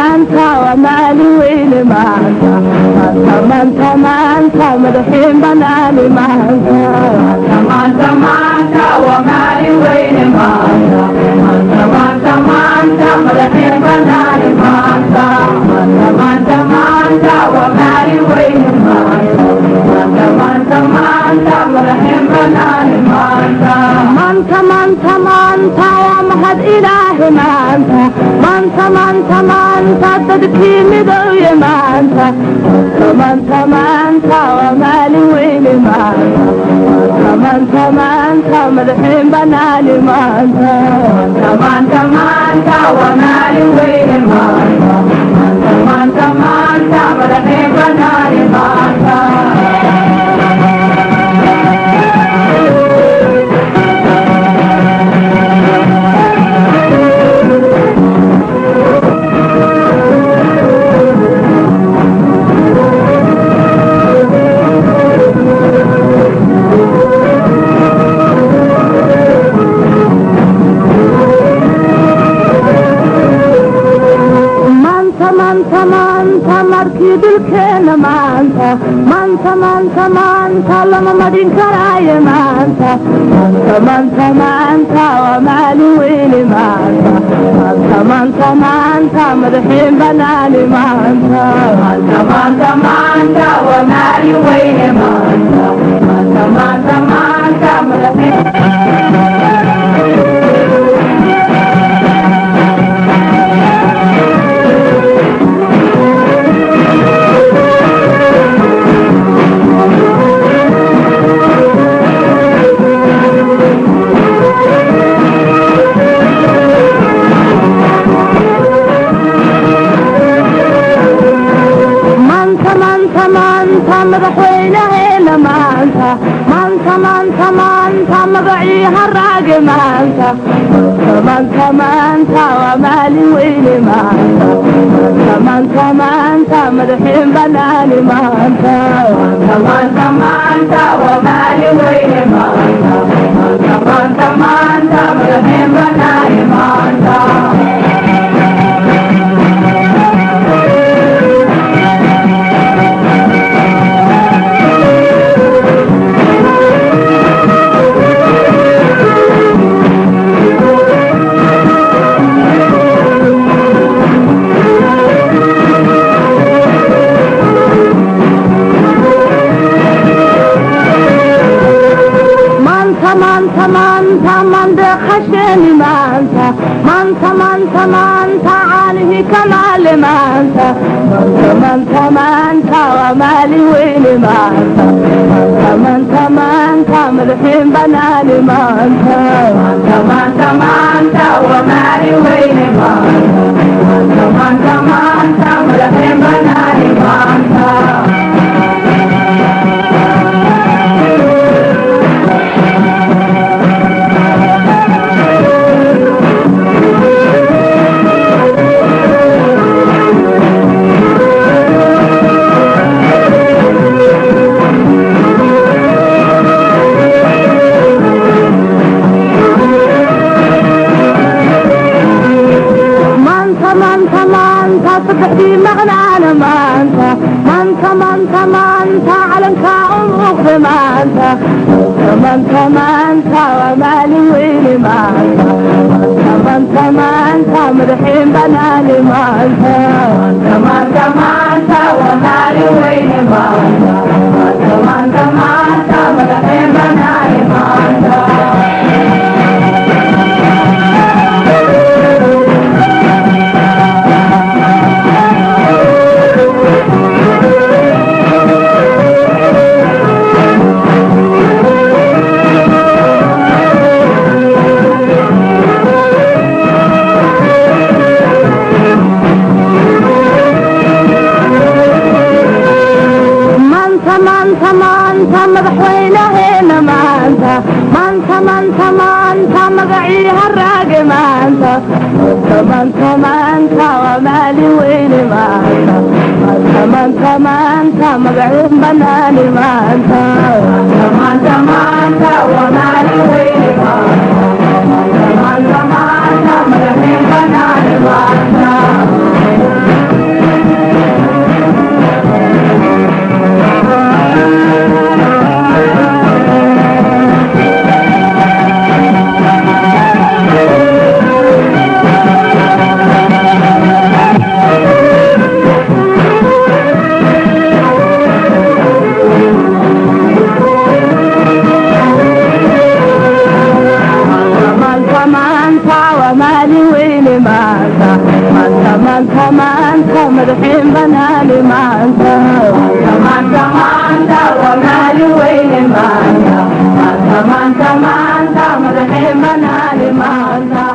maanta waa maalin weyne maanta maanta maanta madaxiin banaani maanta maanta maanta waa maalin weyne maanta maanta maanta madaxiin banaani maanta maanta maanta waa maalin weyne maanta maanta maanta madaxiin banaani maanta maanta maanta waa mahad ilaahi maanta maanta dadkii midowye maanta maanta waa maalin weyne maanta maanta madaxiin banaani maanta maanta maanta waa maalin weyne maanta maanta madaxiin banaani maanta markii dilkeena maanta lama madhin karaaye maanta waa maalin weyne maanta madaxiin banaani maanta maanta maanta waa maalin weyne maanta maanta madaxiin madaxweynaheena maanta magacii haraage maanta waa maalin weyne maanta madaxiin banaani maanta maanta maanta waa maalin weyne maanta madaxiin banaani maanta khasheni maanta caanihi kamaale maanta waa maalin weyne maanta madaxiin banaani maanta maanta maanta waa maalin weyne maanta madaxiin banaani maanta saddexdii maqnaana maanta calankaa u muuqda maanta waa maalin weyne maanta madaxiin banaani maanta maanta waa maalin weyne maanta madaxiin banaani maanta madaxweynaheena maanta magacii haraage maanta waa maalin weyne maanta magaciin banaani maanta waa maalin weyne maanta magaciin banaani maanta manta manta manta madaxin banaani manta manta manta wanaali weyne manta manta manta manta madaxin banaani manta